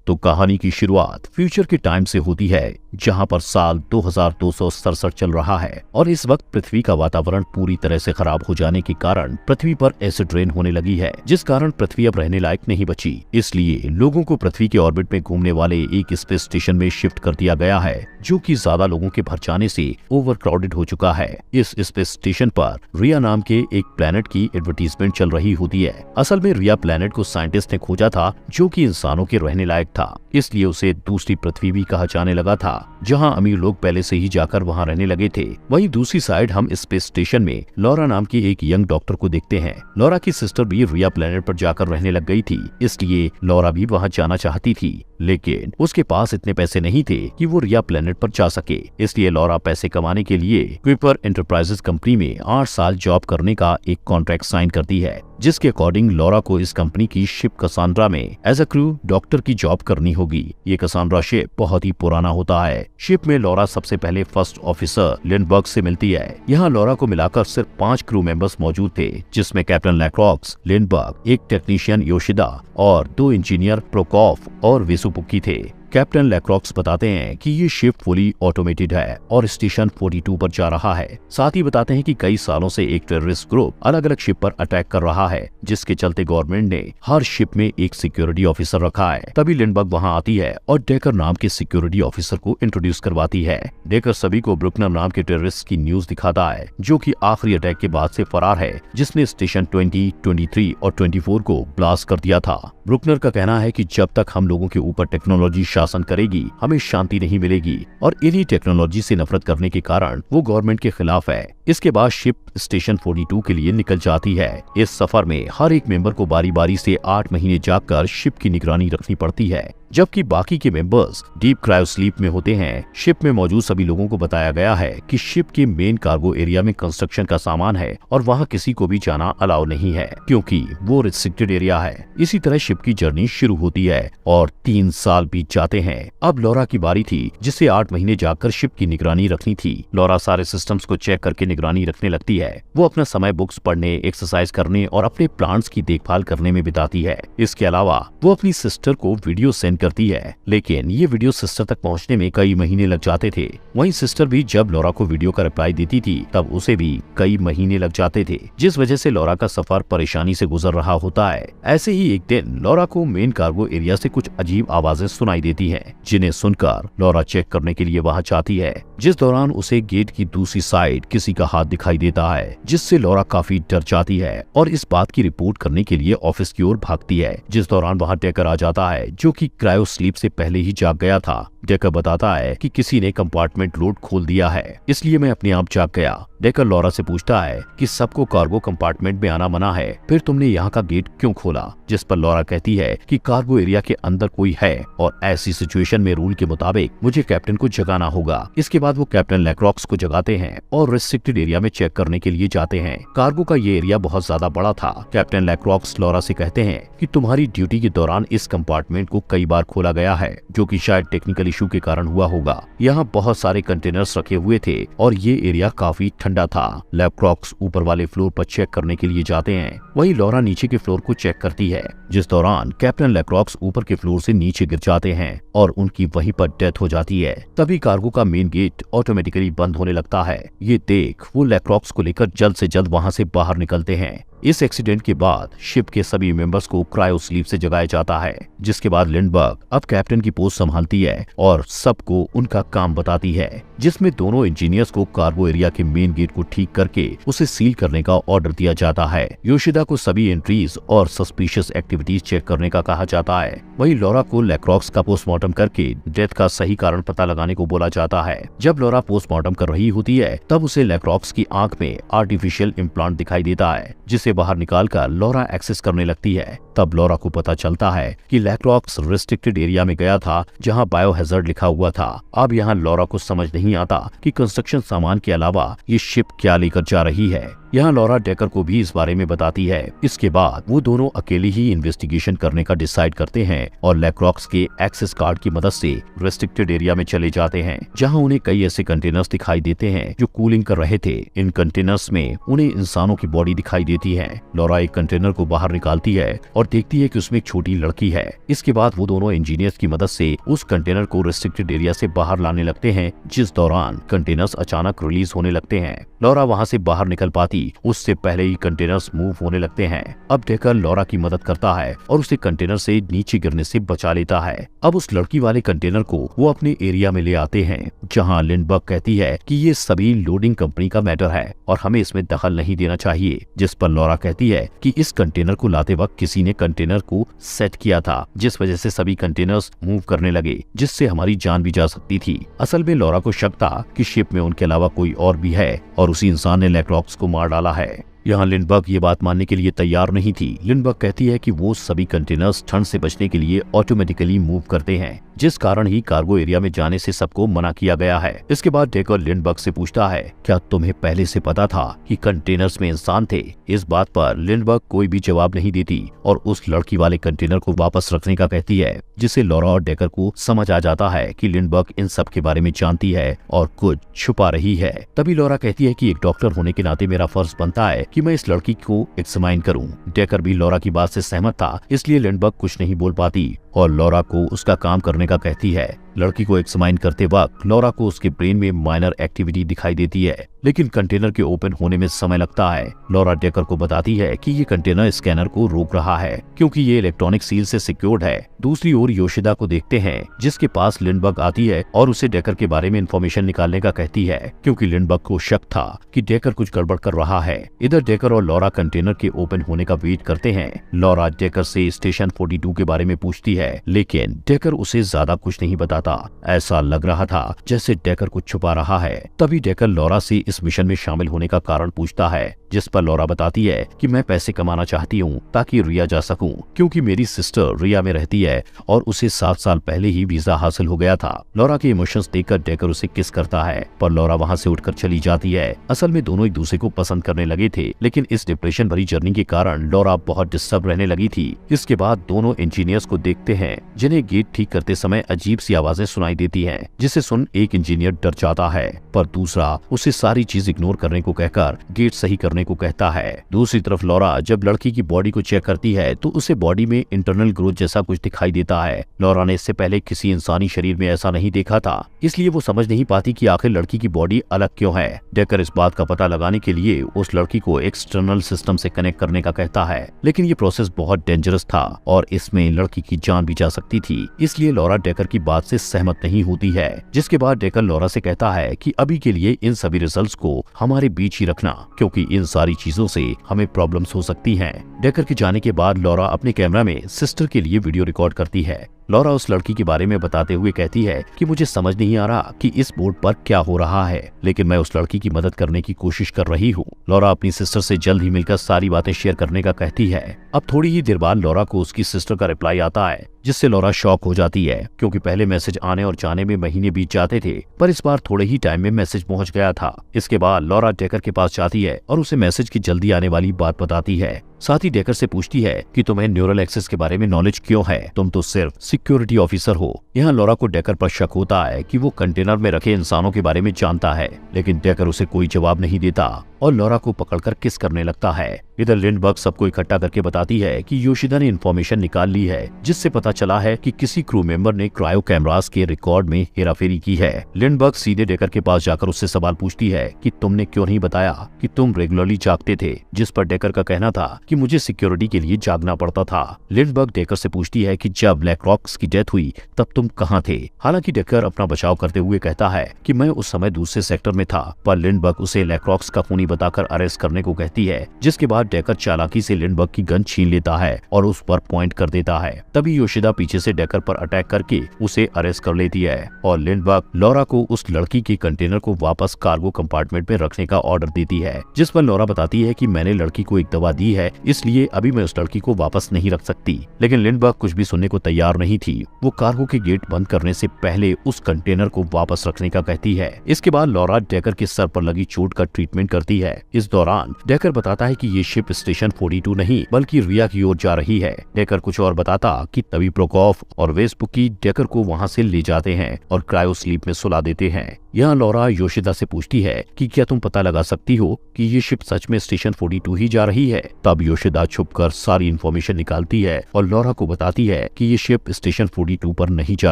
तो कहानी की शुरुआत फ्यूचर के टाइम से होती है, जहां पर साल 2267 चल रहा है और इस वक्त पृथ्वी का वातावरण पूरी तरह से खराब हो जाने के कारण पृथ्वी पर एसिड रेन होने लगी है, जिस कारण पृथ्वी अब रहने लायक नहीं बची। इसलिए लोगों को पृथ्वी के ऑर्बिट में घूमने वाले एक स्पेस स्टेशन में शिफ्ट कर दिया गया है, जो कि ज्यादा लोगों के भर जाने से ओवरक्राउडेड हो चुका है। इस स्पेस स्टेशन पर रिया नाम के एक प्लेनेट की एडवर्टीजमेंट चल रही होती है। असल में रिया प्लेनेट को साइंटिस्ट ने खोजा था, जो कि इंसानों के रहने लायक था, इसलिए उसे दूसरी पृथ्वी भी कहा जाने लगा था, जहां अमीर लोग पहले से ही जाकर वहां रहने लगे थे। वहीं दूसरी साइड हम स्पेस स्टेशन में लॉरा नाम की एक यंग डॉक्टर को देखते हैं। लॉरा की सिस्टर भी रिया प्लेनेट पर जाकर रहने लग गई थी, इसलिए लॉरा भी वहां जाना चाहती थी, लेकिन उसके पास इतने पैसे नहीं थे कि वो रिया प्लेनेट पर जा सके। इसलिए लॉरा पैसे कमाने के लिए क्विपर एंटरप्राइजेस कंपनी में 8 साल जॉब करने का एक कॉन्ट्रैक्ट साइन करती है, जिसके अकॉर्डिंग लॉरा को इस कंपनी की शिप कसांड्रा में एज अ क्रू डॉक्टर की जॉब करनी होगी। ये कसांड्रा शिप बहुत ही पुराना होता है। शिप में लॉरा सबसे पहले फर्स्ट ऑफिसर लिंडबर्ग से मिलती है। यहाँ लॉरा को मिलाकर सिर्फ 5 क्रू मेंबर्स मौजूद थे, जिसमें कैप्टन लैक्रॉक्स, लिंडबर्ग, एक टेक्नीशियन योशिदा और 2 इंजीनियर प्रोकॉफ और वेसुपुकी थे। कैप्टन लैक्रॉक्स बताते हैं कि ये शिप फुली ऑटोमेटेड है और स्टेशन 42 पर जा रहा है। साथ ही बताते हैं कि कई सालों से एक टेररिस्ट ग्रुप अलग अलग शिप पर अटैक कर रहा है, जिसके चलते गवर्नमेंट ने हर शिप में एक सिक्योरिटी ऑफिसर रखा है। तभी लिंडबर्ग वहां आती है और डेकर नाम के सिक्योरिटी ऑफिसर को इंट्रोड्यूस करवाती है। डेकर सभी को ब्रुकनर नाम के टेररिस्ट की न्यूज दिखाता है, जो कि आखिरी अटैक के बाद से फरार है, जिसने स्टेशन 20, 23 और 24 को ब्लास्ट कर दिया था। ब्रुकनर का कहना है कि जब तक हम लोगों के ऊपर टेक्नोलॉजी शासन करेगी, हमें शांति नहीं मिलेगी और इन्हीं टेक्नोलॉजी से नफरत करने के कारण वो गवर्नमेंट के खिलाफ है। इसके बाद शिप स्टेशन 42 के लिए निकल जाती है। इस सफर में हर एक मेंबर को बारी बारी से 8 महीने जागकर शिप की निगरानी रखनी पड़ती है, जबकि बाकी के मेंबर्स डीप क्रायो स्लीप में होते हैं। शिप में मौजूद सभी लोगों को बताया गया है कि शिप के मेन कार्गो एरिया में कंस्ट्रक्शन का सामान है और वहां किसी को भी जाना अलाउ नहीं है, क्योंकि वो रिस्ट्रिक्टेड एरिया है। इसी तरह शिप की जर्नी शुरू होती है और 3 साल बीत जाते हैं। अब लॉरा की बारी थी, जिसे 8 महीने जाकर शिप की निगरानी रखनी थी। लॉरा सारे सिस्टम्स को चेक करके निगरानी रखने लगती है। वो अपना समय बुक्स पढ़ने, एक्सरसाइज करने और अपने प्लांट्स की देखभाल करने में बिताती है। इसके अलावा वो अपनी सिस्टर को वीडियो सेंड करती है, लेकिन ये वीडियो सिस्टर तक पहुंचने में कई महीने लग जाते थे। वहीं सिस्टर भी जब लॉरा को वीडियो का रिप्लाई देती थी, तब उसे भी कई महीने लग जाते थे, जिस वजह से लॉरा का सफर परेशानी से गुजर रहा होता है। ऐसे ही एक दिन लॉरा को मेन कार्गो एरिया से कुछ अजीब आवाजें सुनाई देती हैं, जिन्हें सुनकर लॉरा चेक करने के लिए वहां जाती है। जिस दौरान उसे गेट की दूसरी साइड किसी का हाथ दिखाई देता है, जिससे लॉरा काफी डर जाती है और इस बात की रिपोर्ट करने के लिए ऑफिस की ओर भागती है। जिस दौरान वहां डेकर आ जाता है, जो कि क्रायो स्लीप से पहले ही जाग गया था। डेकर बताता है कि किसी ने कंपार्टमेंट लोड खोल दिया है, इसलिए मैं अपने आप जाग गया। डेकर लॉरा से पूछता है कि सबको कार्गो कंपार्टमेंट में आना मना है, फिर तुमने यहाँ का गेट क्यों खोला? जिस पर लॉरा कहती है कि कार्गो एरिया के अंदर कोई है और ऐसी सिचुएशन में रूल के मुताबिक मुझे कैप्टन को जगाना होगा। इसके बाद वो कैप्टन लैक्रॉक्स को जगाते हैं और रिस्ट्रिक्टेड एरिया में चेक करने के लिए जाते हैं। कार्गो का ये एरिया बहुत ज्यादा बड़ा था। कैप्टन लैक्रॉक्स लॉरा से कहते हैं कि तुम्हारी ड्यूटी के दौरान इस कंपार्टमेंट को कई बार खोला गया है, जो कि शायद टेक्निकल इशू के कारण हुआ होगा। यहाँ बहुत सारे कंटेनर्स रखे हुए थे और ये एरिया काफी ठंडा था। लैक्रॉक्स ऊपर वाले फ्लोर पर चेक करने के लिए जाते हैं, वहीं लॉरा नीचे के फ्लोर को चेक करती है, जिस दौरान कैप्टन लैक्रॉक्स ऊपर के फ्लोर से नीचे गिर जाते हैं और उनकी वहीं पर डेथ हो जाती है। तभी कार्गो का मेन गेट ऑटोमेटिकली बंद होने लगता है। ये देख वो लैक्रॉक्स को लेकर जल्द से जल्द वहां से बाहर निकलते हैं। इस एक्सीडेंट के बाद शिप के सभी मेंबर्स को क्रायो स्लीप से जगाया जाता है, जिसके बाद लिंडबर्ग अब कैप्टन की पोस्ट संभालती है और सबको उनका काम बताती है, जिसमें दोनों इंजीनियर्स को कार्गो एरिया के मेन गेट को ठीक करके उसे सील करने का ऑर्डर दिया जाता है। योशिदा को सभी एंट्रीज और सस्पिशियस एक्टिविटीज चेक करने का कहा जाता है। वहीं लॉरा को लैक्रॉक्स का पोस्टमार्टम करके डेथ का सही कारण पता लगाने को बोला जाता है। जब लॉरा पोस्टमार्टम कर रही होती है, तब उसे लैक्रॉक्स की आंख में आर्टिफिशियल इम्प्लांट दिखाई देता है, जिसे बाहर निकालकर लॉरा एक्सेस करने लगती है। तब लॉरा को पता चलता है कि लैक्रॉक्स रिस्ट्रिक्टेड एरिया में गया था, जहां बायोहैजर्ड लिखा हुआ था। अब यहाँ लॉरा को समझ नहीं आता कि कंस्ट्रक्शन सामान के अलावा ये शिप क्या लेकर जा रही है। यहाँ लॉरा डेकर को भी इस बारे में बताती है। इसके बाद वो दोनों अकेले ही इन्वेस्टिगेशन करने का डिसाइड करते हैं और लैक्रॉक्स के एक्सेस कार्ड की मदद से रेस्ट्रिक्टेड एरिया में चले जाते हैं, जहाँ उन्हें कई ऐसे कंटेनर्स दिखाई देते हैं जो कूलिंग कर रहे थे। इन कंटेनर्स में उन्हें इंसानों की बॉडी दिखाई देती है। लॉरा एक कंटेनर को बाहर निकालती है और देखती है कि उसमें एक छोटी लड़की है। इसके बाद वो दोनों इंजीनियर्स की मदद से उस कंटेनर को रेस्ट्रिक्टेड एरिया से बाहर लाने लगते हैं, जिस दौरान कंटेनर्स अचानक रिलीज होने लगते हैं। लॉरा वहाँ से बाहर निकल पाती उससे पहले ही कंटेनर्स मूव होने लगते हैं। अब डेकर लॉरा की मदद करता है और उसे कंटेनर से नीचे गिरने से बचा लेता है। अब उस लड़की वाले कंटेनर को वो अपने एरिया में ले आते हैं, जहाँ लिंडबर्ग कहती है कि ये सभी लोडिंग कंपनी का मैटर है और हमें इसमें दखल नहीं देना चाहिए, जिस पर लॉरा कहती है कि इस कंटेनर को लाते वक्त किसी ने कंटेनर को सेट किया था, जिस वजह से सभी कंटेनर्स मूव करने लगे, जिससे हमारी जान भी जा सकती थी। असल में लॉरा को शक था कि शिप में उनके अलावा कोई और भी है और उसी इंसान ने लैक्रॉक्स को मार डाला है। यहाँ लिंडबर्ग ये बात मानने के लिए तैयार नहीं थी। लिंडबर्ग कहती है कि वो सभी कंटेनर्स ठंड से बचने के लिए ऑटोमेटिकली मूव करते हैं, जिस कारण ही कार्गो एरिया में जाने से सबको मना किया गया है। इसके बाद डेकर लिंडबर्ग से पूछता है, क्या तुम्हें पहले से पता था कि कंटेनर्स में इंसान थे? इस बात पर लिंडबर्ग कोई भी जवाब नहीं देती और उस लड़की वाले कंटेनर को वापस रखने का कहती है, जिससे लॉरा और डेकर को समझ आ जाता है कि लिंडबर्ग इन सब के बारे में जानती है और कुछ छुपा रही है। तभी लॉरा कहती है कि एक डॉक्टर होने के नाते मेरा फर्ज बनता है कि मैं इस लड़की को एग्जामिन करूं। डेकर भी लॉरा की बात से सहमत था, इसलिए लिंडबर्ग कुछ नहीं बोल पाती और लॉरा को उसका काम करने का कहती है। लड़की को एग्जामिन करते वक्त लॉरा को उसके ब्रेन में माइनर एक्टिविटी दिखाई देती है, लेकिन कंटेनर के ओपन होने में समय लगता है। लॉरा डेकर को बताती है कि ये कंटेनर स्कैनर को रोक रहा है क्योंकि ये इलेक्ट्रॉनिक सील से सिक्योर्ड है। दूसरी ओर योशिदा को देखते हैं, जिसके पास लिंडबर्ग आती है और उसे डेकर के बारे में इंफॉर्मेशन निकालने का कहती है, क्योंकि लिंडबर्ग को शक था कि डेकर कुछ गड़बड़ कर रहा है। इधर डेकर और लॉरा कंटेनर के ओपन होने का वेट करते हैं। लॉरा डेकर से स्टेशन 42 के बारे में पूछती है, लेकिन डेकर उसे ज्यादा कुछ नहीं बताता। ऐसा लग रहा था जैसे डेकर कुछ छुपा रहा है। तभी डेकर लॉरा से इस मिशन में शामिल होने का कारण पूछता है, जिस पर लॉरा बताती है कि मैं पैसे कमाना चाहती हूँ ताकि रिया जा सकूं, क्योंकि मेरी सिस्टर रिया में रहती है और उसे 7 साल पहले ही वीजा हासिल हो गया था। लॉरा के इमोशंस देखकर डेकर उसे किस करता है, पर लॉरा वहाँ से उठकर चली जाती है। असल में दोनों एक दूसरे को पसंद करने लगे थे, लेकिन इस डिप्रेशन भरी जर्नी के कारण लॉरा बहुत डिस्टर्ब रहने लगी थी। इसके बाद दोनों इंजीनियर्स को देखते हैं, जिन्हें गेट ठीक करते समय अजीब सी आवाजें सुनाई देती हैं, जिसे सुन एक इंजीनियर डर जाता है, पर दूसरा उसे सारी चीज इग्नोर करने को कहकर गेट सही करने को कहता है। दूसरी तरफ लॉरा जब लड़की की बॉडी को चेक करती है तो उसे बॉडी में इंटरनल ग्रोथ जैसा कुछ दिखाई देता है। लॉरा ने इससे पहले किसी इंसानी शरीर में ऐसा नहीं देखा था, इसलिए वो समझ नहीं पाती कि आखिर लड़की की बॉडी अलग क्यों है। डेकर इस बात का पता लगाने के लिए उस लड़की को एक्सटर्नल सिस्टम से कनेक्ट करने का कहता है, लेकिन ये प्रोसेस बहुत डेंजरस था और इसमें लड़की की जान भी जा सकती थी, इसलिए लॉरा डेकर की बात से सहमत नहीं होती है। जिसके बाद डेकर लॉरा से कहता है कि अभी के लिए इन सभी रिजल्ट्स को हमारे बीच ही रखना, क्योंकि इन सारी चीजों से हमें प्रॉब्लम्स हो सकती हैं। डेकर के जाने के बाद लॉरा अपने कैमरा में सिस्टर के लिए वीडियो रिकॉर्ड करती है। लॉरा उस लड़की के बारे में बताते हुए कहती है कि मुझे समझ नहीं आ रहा कि इस बोर्ड पर क्या हो रहा है, लेकिन मैं उस लड़की की मदद करने की कोशिश कर रही हूँ। लॉरा अपनी सिस्टर से जल्द ही मिलकर सारी बातें शेयर करने का कहती है। अब थोड़ी ही देर बाद लॉरा को उसकी सिस्टर का रिप्लाई आता है, जिससे लॉरा शॉक हो जाती है, क्योंकि पहले मैसेज आने और जाने में महीने बीत जाते थे, पर इस बार थोड़े ही टाइम में मैसेज पहुंच गया था। इसके बाद लॉरा डेकर के पास जाती है और उसे मैसेज की जल्दी आने वाली बात बताती है। साथ ही डेकर से पूछती है कि तुम्हें न्यूरल एक्सेस के बारे में नॉलेज क्यों है, तुम तो सिर्फ सिक्योरिटी ऑफिसर हो। यहाँ लॉरा को डेकर पर शक होता है कि वो कंटेनर में रखे इंसानों के बारे में जानता है, लेकिन डेकर उसे कोई जवाब नहीं देता और लॉरा को पकड़कर किस करने लगता है। इधर लिंडबर्ग सबको इकट्ठा करके बताती है कि योशिदा ने इन्फॉर्मेशन निकाल ली है, जिससे पता चला है कि किसी क्रू मेंबर ने क्रायो कैमरास के रिकॉर्ड में हेराफेरी की है। लिंडबर्ग सीधे डेकर के पास जाकर उससे सवाल पूछती है कि तुमने क्यों नहीं बताया कि तुम रेगुलरली जागते थे, जिस पर डेकर का कहना था कि मुझे सिक्योरिटी के लिए जागना पड़ता था। लिंडबर्ग डेकर से पूछती है कि जब लैक्रॉक्स की डेथ हुई तब तुम कहाँ थे। हालांकि डेकर अपना बचाव करते हुए कहता है कि मैं उस समय दूसरे सेक्टर में था, पर लिंडबर्ग उसे लैक्रॉक्स का खूनी बताकर अरेस्ट करने को कहती है। जिसके बाद डेकर चालाकी से लिंडबर्ग की गन छीन लेता है और उस पर पॉइंट कर देता है। तभी योशिदा पीछे से डेकर पर अटैक करके उसे अरेस्ट कर लेती है और लिंडबर्ग लॉरा को उस लड़की के कंटेनर को वापस कार्गो कंपार्टमेंट में रखने का ऑर्डर देती है, जिस पर लॉरा बताती है कि मैंने लड़की को एक दवा दी है, इसलिए अभी मैं उस लड़की को वापस नहीं रख सकती। लेकिन लिंडबर्ग कुछ भी सुनने को तैयार नहीं थी। वो कार्गो के गेट बंद करने से पहले उस कंटेनर को वापस रखने का कहती है। इसके बाद लॉरा डेकर के सर पर लगी चोट का ट्रीटमेंट करती जाती है। इस दौरान डेकर बताता है कि ये शिप स्टेशन 42 नहीं बल्कि रिया की ओर जा रही है। डेकर कुछ और बताता कि तभी प्रोकोफ और वेस्पुकी डेकर को वहां से ले जाते हैं और क्रायो स्लीप में सुला देते हैं। यहाँ लॉरा योशिदा से पूछती है कि क्या तुम पता लगा सकती हो कि ये शिप सच में स्टेशन 42 ही जा रही है। तब योशिदा छुपकर सारी इन्फॉर्मेशन निकालती है और लॉरा को बताती है कि ये शिप स्टेशन 42 पर नहीं जा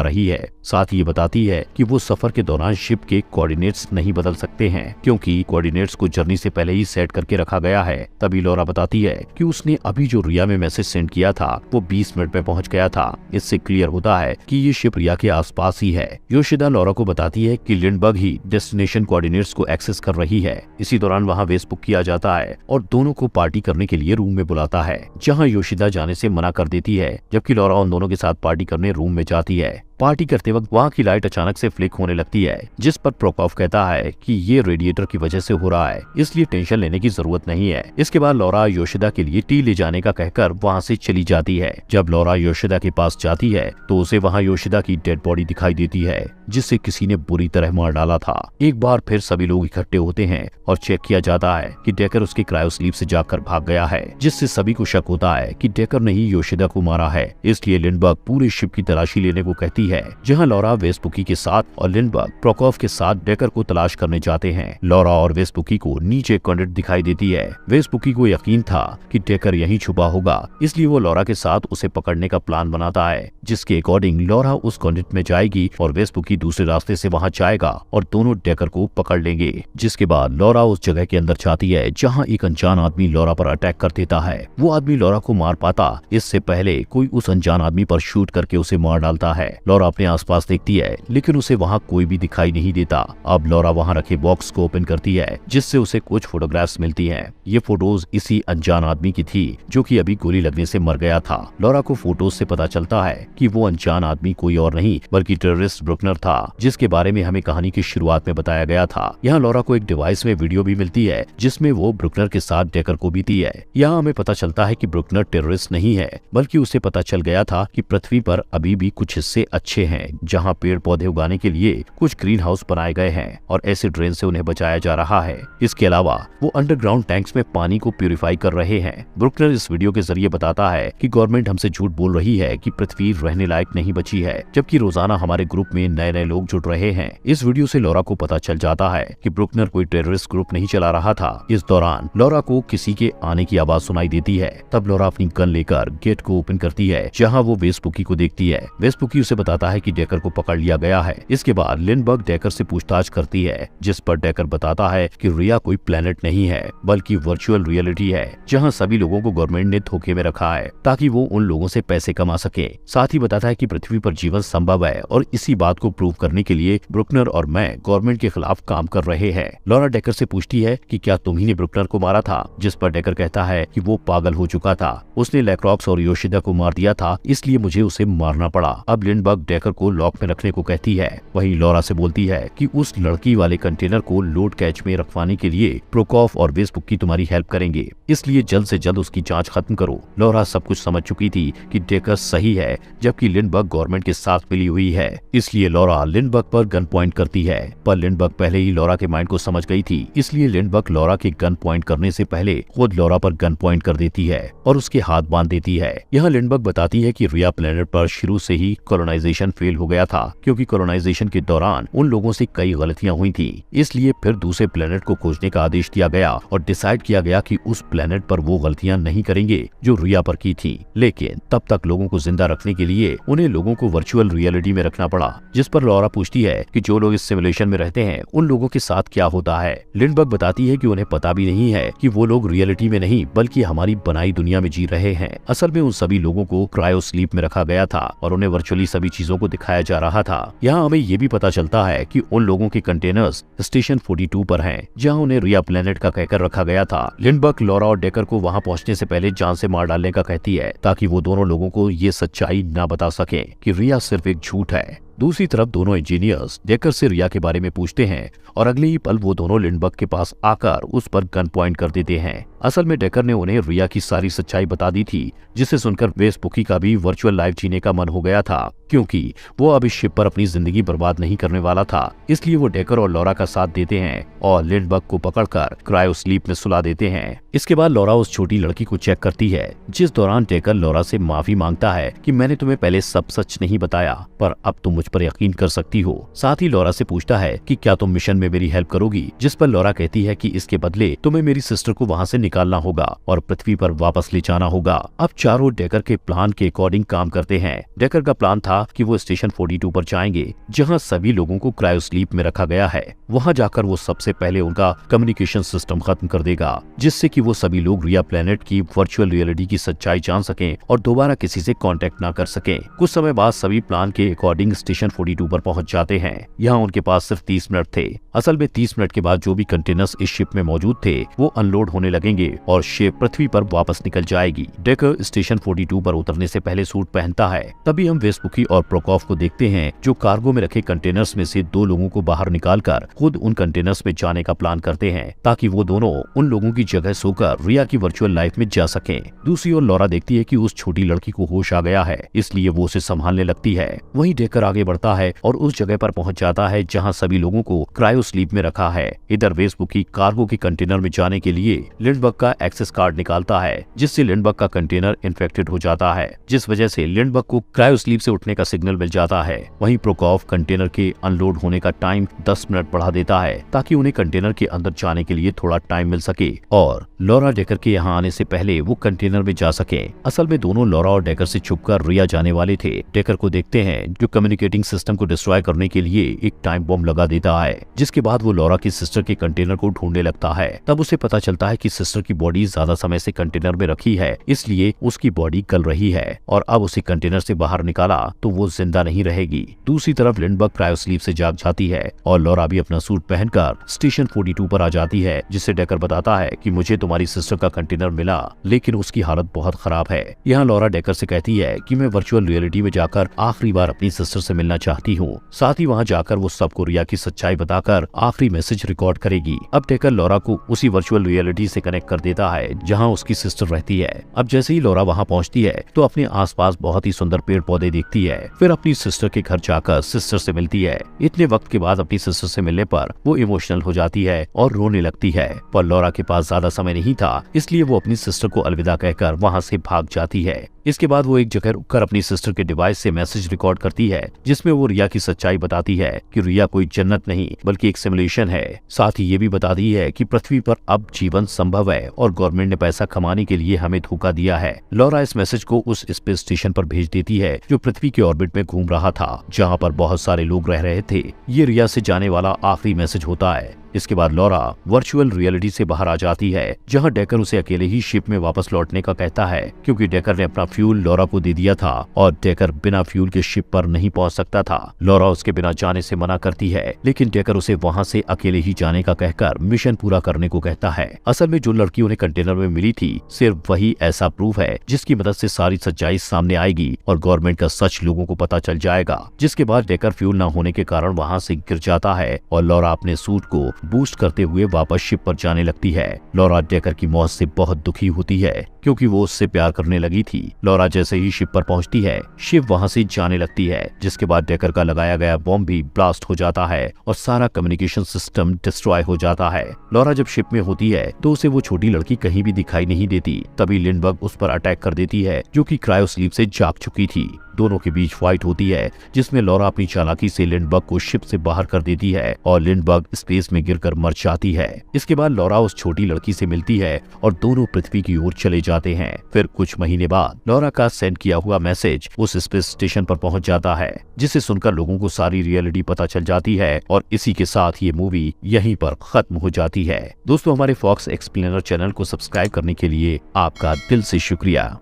रही है। साथ ही ये बताती है कि वो सफर के दौरान शिप के कोऑर्डिनेट्स नहीं बदल सकते हैं क्योंकि कोऑर्डिनेट्स को जर्नी से पहले ही सेट करके रखा गया है। तभी लॉरा बताती है कि उसने अभी जो रिया में मैसेज सेंड किया था वो 20 मिनट में पहुंच गया था। इससे क्लियर होता है कि ये शिप रिया के आसपास ही है। योशिदा लॉरा को बताती है कि लिंडबर्ग ही डेस्टिनेशन कोऑर्डिनेट्स को एक्सेस कर रही है। इसी दौरान वहां वेस्पुक किया जाता है और दोनों को पार्टी करने के लिए रूम में बुलाता है, जहां योशिदा जाने से मना कर देती है, जबकि लॉरा उन दोनों के साथ पार्टी करने रूम में जाती है। पार्टी करते वक्त वहाँ की लाइट अचानक से फ्लिक होने लगती है, जिस पर प्रोकोफ कहता है कि ये रेडिएटर की वजह से हो रहा है, इसलिए टेंशन लेने की जरूरत नहीं है। इसके बाद लॉरा योशिदा के लिए टी ले जाने का कहकर वहाँ से चली जाती है। जब लॉरा योशिदा के पास जाती है तो उसे वहाँ योशिदा की डेड बॉडी दिखाई देती है, जिसे किसी ने बुरी तरह मार डाला था। एक बार फिर सभी लोग इकट्ठे होते हैं और चेक किया जाता है कि डेकर उसके क्रायो स्लीप से जाकर भाग गया है, जिससे सभी को शक होता है कि डेकर ने ही योशिदा को मारा है। इसलिए लिंडबर्ग पूरे शिप की तलाशी लेने को कहती है, जहां लॉरा वेस्पुकी के साथ और लिंडबर्ग प्रोकोफ के साथ डेकर को तलाश करने जाते हैं। लॉरा और वेस्पुकी को नीचे कॉन्डेट दिखाई देती है। वेस्पुकी को यकीन था कि डेकर यहीं छुपा होगा, इसलिए वो लॉरा के साथ उसे पकड़ने का प्लान बनाता है, जिसके अकॉर्डिंग लॉरा उस कॉन्डेट में जाएगी और वेस्पुकी दूसरे रास्ते से वहां जाएगा और दोनों डेकर को पकड़ लेंगे। जिसके बाद लॉरा उस जगह के अंदर जाती है जहां एक अनजान आदमी लॉरा पर अटैक कर देता है। वो आदमी लॉरा को मार पाता इससे पहले कोई उस अनजान आदमी पर शूट करके उसे मार डालता है। लॉरा अपने आसपास देखती है लेकिन उसे वहाँ कोई भी दिखाई नहीं देता। अब लॉरा वहाँ रखे बॉक्स को ओपन करती है, जिससे उसे कुछ फोटोग्राफ्स मिलती हैं। ये फोटोज इसी अनजान आदमी की थी जो कि अभी गोली लगने से मर गया था। लॉरा को फोटोज से पता चलता है कि वो अनजान आदमी कोई और नहीं बल्कि टेररिस्ट ब्रुकनर था, जिसके बारे में हमें कहानी की शुरुआत में बताया गया था। यहाँ लॉरा को एक डिवाइस में वीडियो भी मिलती है जिसमें वो ब्रुकनर के साथ डेकर को बीती है। यहाँ हमें पता चलता है कि ब्रुकनर टेररिस्ट नहीं है, बल्कि उसे पता चल गया था कि पृथ्वी पर अभी भी कुछ हिस्से अच्छे हैं जहाँ पेड़ पौधे उगाने के लिए कुछ ग्रीन हाउस बनाए गए हैं और एसिड रेन से उन्हें बचाया जा रहा है। इसके अलावा वो अंडरग्राउंड टैंक्स में पानी को प्यूरिफाई कर रहे हैं। ब्रुकनर इस वीडियो के जरिए बताता है कि गवर्नमेंट हमसे झूठ बोल रही है कि पृथ्वी रहने लायक नहीं बची है, जबकि रोजाना हमारे ग्रुप में नए नए लोग जुड़ रहे हैं। इस वीडियो से लॉरा को पता चल जाता है कि ब्रुकनर कोई टेररिस्ट ग्रुप नहीं चला रहा था। इस दौरान लॉरा को किसी के आने की आवाज सुनाई देती है। तब लॉरा अपनी गन लेकर गेट को ओपन करती है, जहाँ वो वेस्पुकी को देखती है। वेस्पुकी उसे बताता है कि डेकर को पकड़ लिया गया है। इसके बाद लिंडबर्ग डेकर से पूछताछ करती है, जिस पर डेकर बताता है कि रिया कोई प्लेनेट नहीं है बल्कि वर्चुअल रियलिटी है, जहां सभी लोगों को गवर्नमेंट ने धोखे में रखा है ताकि वो उन लोगों से पैसे कमा सके। साथ ही बताता है कि पृथ्वी पर जीवन संभव है और इसी बात को प्रूव करने के लिए ब्रुकनर और मैं गवर्नमेंट के खिलाफ काम कर रहे हैं। लॉरा डेकर से पूछती है कि क्या तुम ही ने ब्रुकनर को मारा था, जिस पर डेकर कहता है कि वो पागल हो चुका था, उसने लैक्रॉक्स और योशिदा को मार दिया था, इसलिए मुझे उसे मारना पड़ा। अब लिंडबर्ग डेकर को लॉक में रखने को कहती है। वहीं लॉरा से बोलती है कि उस लड़की वाले कंटेनर को लोड कैच में रखवाने के लिए प्रोकोफ और वेस्पुकी तुम्हारी हेल्प करेंगे, इसलिए जल्द से जल्द उसकी जांच खत्म करो। लॉरा सब कुछ समझ चुकी थी कि डेकर सही है, जबकि लिंडबर्ग गवर्नमेंट के साथ मिली हुई है, इसलिए लॉरा लिंडबर्ग पर गन पॉइंट करती है। पर लिंडबर्ग पहले ही लॉरा के माइंड को समझ गई थी, इसलिए लिंडबर्ग लॉरा के गन पॉइंट करने से पहले खुद लॉरा पर गन पॉइंट कर देती है और उसके हाथ बांध देती है। यहाँ लिंडबर्ग बताती है कि रिया प्लेनेट पर शुरू से ही कॉलोनाइजेशन फेल हो गया था, क्योंकि कॉलोनाइजेशन के दौरान उन लोगों से कई गलतियां हुई थी, इसलिए फिर दूसरे प्लेनेट को खोजने का आदेश दिया गया और डिसाइड किया गया कि उस प्लेनेट पर वो गलतियां नहीं करेंगे जो रिया पर की थी। लेकिन तब तक लोगों को जिंदा रखने के लिए उन्हें लोगों को वर्चुअल रियलिटी में रखना पड़ा, जिस पर लॉरा पूछती है कि जो लोग इस सिमुलेशन में रहते हैं उन लोगों के साथ क्या होता है। लिंडबर्ग बताती है कि उन्हें पता भी नहीं है कि वो लोग रियलिटी में नहीं बल्कि हमारी बनाई दुनिया में जी रहे हैं। असल में उन सभी लोगों को क्रायो स्लीप में रखा गया था और उन्हें वर्चुअली सभी चीजों को दिखाया जा रहा था। यहाँ हमें ये भी पता चलता है कि उन लोगों के कंटेनर्स स्टेशन 42 पर हैं, जहाँ उन्हें रिया प्लेनेट का कहकर रखा गया था। लिंडबर्ग लॉरा और डेकर को वहाँ पहुँचने से पहले जान से मार डालने का कहती है, ताकि वो दोनों लोगों को ये सच्चाई न बता सके कि रिया सिर्फ एक झूठ है। दूसरी तरफ दोनों इंजीनियर्स डेकर से रिया के बारे में पूछते हैं और अगले ही पल वो दोनों लिंडबर्ग के पास आकर उस पर गन पॉइंट कर देते हैं। असल में डेकर ने उन्हें रिया की सारी सच्चाई बता दी थी, जिसे सुनकर वेस्पुकी का भी वर्चुअल लाइफ जीने का मन हो गया था, क्योंकि वो अब इस शिप पर अपनी जिंदगी बर्बाद नहीं करने वाला था। इसलिए वो डेकर और लॉरा का साथ देते हैं और लिंडबर्ग को पकड़कर क्रायो स्लीप में सुला देते हैं। इसके बाद लॉरा उस छोटी लड़की को चेक करती है, जिस दौरान डेकर लॉरा से माफी मांगता है कि मैंने तुम्हें पहले सब सच नहीं बताया, पर अब तुम मुझ पर यकीन कर सकती हो। साथ ही लॉरा से पूछता है कि क्या तुम मिशन में मेरी हेल्प करोगी, जिस पर लॉरा कहती है कि इसके बदले तुम्हें मेरी सिस्टर को वहाँ से निकालना होगा और पृथ्वी पर वापस ले जाना होगा। अब चारों डेकर के प्लान के अकॉर्डिंग काम करते हैं। डेकर का प्लान था कि वो स्टेशन 42 पर जाएंगे, जहाँ सभी लोगों को क्रायो स्लीप में रखा गया है। वहाँ जाकर वो सबसे पहले उनका कम्युनिकेशन सिस्टम खत्म कर देगा, जिससे कि वो सभी लोग रिया प्लेनेट की वर्चुअल रियलिटी की सच्चाई जान सकें और दोबारा किसी से कांटेक्ट ना कर सकें। कुछ समय बाद सभी प्लान के अकॉर्डिंग स्टेशन 42 पर पहुंच जाते हैं। यहाँ उनके पास सिर्फ 30 मिनट थे। असल में 30 मिनट के बाद जो भी कंटेनर्स इस शिप में मौजूद थे वो अनलोड होने लगेंगे और शिप पृथ्वी पर वापस निकल जाएगी। डेकर स्टेशन 42 पर उतरने से पहले सूट पहनता है। तभी हम वेस्पुकी और प्रोकोफ को देखते हैं, जो कार्गो में रखे कंटेनर्स में से 2 लोगों को बाहर निकालकर खुद उन कंटेनर्स में जाने का प्लान करते हैं, ताकि वो दोनों उन लोगों की जगह सोकर रिया की वर्चुअल लाइफ में जा सकें। दूसरी ओर लॉरा देखती है कि उस छोटी लड़की को होश आ गया है, इसलिए वो उसे संभालने लगती है। वहीं डेकर आगे बढ़ता है और उस जगह पर पहुंच जाता है जहां सभी लोगों को क्रायो स्लीप में रखा है। इधर वेस्पुकी कार्गो के कंटेनर में जाने के लिए लिंडबर्ग का एक्सेस कार्ड निकालता है, जिससे लिंडबर्ग का कंटेनर इन्फेक्टेड हो जाता है, जिस वजह से लिंडबर्ग को क्रायो स्लीप से उठने का सिग्नल मिल जाता है। वहीं प्रोकोफ कंटेनर के अनलोड होने का टाइम 10 मिनट बढ़ा देता है, ताकि उन्हें कंटेनर के अंदर जाने के लिए थोड़ा टाइम मिल सके और लॉरा डेकर के यहाँ आने से पहले वो कंटेनर में जा सके। असल में दोनों लॉरा और डेकर से छुपकर रिया जाने वाले थे। डेकर को देखते हैं, जो कम्युनिकेटिंग सिस्टम को डिस्ट्रॉय करने के लिए एक टाइम बॉम्ब लगा देता है, जिसके बाद वो लॉरा की सिस्टर के कंटेनर को ढूंढने लगता है। तब उसे पता चलता है कि सिस्टर की बॉडी ज्यादा समय से कंटेनर में रखी है, इसलिए उसकी बॉडी गल रही है और अब उसे कंटेनर से बाहर निकाला तो वो जिंदा नहीं रहेगी। दूसरी तरफ लिंडबर्ग क्रायो स्लीप से जाग जाती है और लॉरा भी अपना सूट पहनकर स्टेशन 42 पर आ जाती है, जिससे डेकर बताता है कि मुझे तुम्हारी सिस्टर का कंटेनर मिला, लेकिन उसकी हालत बहुत खराब है। यहाँ लॉरा डेकर से कहती है कि मैं वर्चुअल रियलिटी में जाकर आखिरी बार अपनी सिस्टर से मिलना चाहती हूँ। साथ ही वहाँ जाकर वो सबको रिया की सच्चाई बताकर आखिरी मैसेज रिकॉर्ड करेगी। अब डेकर लॉरा को उसी वर्चुअल रियलिटी से कनेक्ट कर देता है जहाँ उसकी सिस्टर रहती है। अब जैसे ही लॉरा वहाँ पहुँचती है तो अपने आसपास बहुत ही सुंदर पेड़ पौधे देखती है। फिर अपनी सिस्टर के घर जाकर सिस्टर से मिलती है। इतने वक्त के बाद अपनी सिस्टर से मिलने पर वो इमोशनल हो जाती है और रोने लगती है, पर लॉरा के पास ज्यादा समय नहीं था, इसलिए वो अपनी सिस्टर को अलविदा कहकर वहाँ से भाग जाती है। इसके बाद वो एक जगह रुककर अपनी सिस्टर के डिवाइस से मैसेज रिकॉर्ड करती है, जिसमें वो रिया की सच्चाई बताती है कि रिया कोई जन्नत नहीं बल्कि एक सिमुलेशन है। साथ ही ये भी बताती है कि पृथ्वी पर अब जीवन संभव है और गवर्नमेंट ने पैसा कमाने के लिए हमें धोखा दिया है। लॉरा इस मैसेज को उस स्पेस स्टेशन पर भेज देती है जो पृथ्वी के ऑर्बिट में घूम रहा था, जहाँ पर बहुत सारे लोग रह रहे थे। ये रिया से जाने वाला आखिरी मैसेज होता है। इसके बाद लॉरा वर्चुअल रियलिटी से बाहर आ जाती है, जहां डेकर उसे अकेले ही शिप में वापस लौटने का कहता है, क्योंकि डेकर ने अपना फ्यूल लॉरा को दे दिया था और डेकर बिना फ्यूल के शिप पर नहीं पहुंच सकता था। लॉरा उसके बिना जाने से मना करती है, लेकिन डेकर उसे वहां से अकेले ही जाने का कहकर मिशन पूरा करने को कहता है। असल में जो लड़की उन्हें कंटेनर में मिली थी, सिर्फ वही ऐसा प्रूफ है जिसकी मदद से सारी सच्चाई सामने आएगी और गवर्नमेंट का सच लोगों को पता चल जाएगा। जिसके बाद डेकर फ्यूल न होने के कारण वहाँ से गिर जाता है और लॉरा अपने सूट को बूस्ट करते हुए वापस शिप पर जाने लगती है। लॉरा डेकर की मौत से बहुत दुखी होती है, क्योंकि वो उससे प्यार करने लगी थी। लॉरा जैसे ही शिप पर पहुंचती है, शिप वहां से जाने लगती है, जिसके बाद डेकर का लगाया गया बॉम्ब भी ब्लास्ट हो जाता है और सारा कम्युनिकेशन सिस्टम डिस्ट्रॉय हो जाता है। लॉरा जब शिप में होती है तो उसे वो छोटी लड़की कहीं भी दिखाई नहीं देती। तभी लिंडबर्ग उस पर अटैक कर देती है, जो कि क्रायो स्लीप से जाग चुकी थी। दोनों के बीच फाइट होती है, जिसमें लॉरा अपनी चालाकी से लिंडबर्ग को शिप से बाहर कर देती है और लिंडबर्ग स्पेस में गिरकर मर जाती है। इसके बाद लॉरा उस छोटी लड़की से मिलती है और दोनों पृथ्वी की ओर चले जाते हैं। फिर कुछ महीने बाद लॉरा का सेंड किया हुआ मैसेज उस स्पेस स्टेशन पर पहुंच जाता है, जिसे सुनकर लोगों को सारी रियलिटी पता चल जाती है और इसी के साथ ये मूवी यहीं पर खत्म हो जाती है। दोस्तों, हमारे फॉक्स एक्सप्लेनर चैनल को सब्सक्राइब करने के लिए आपका दिल से शुक्रिया।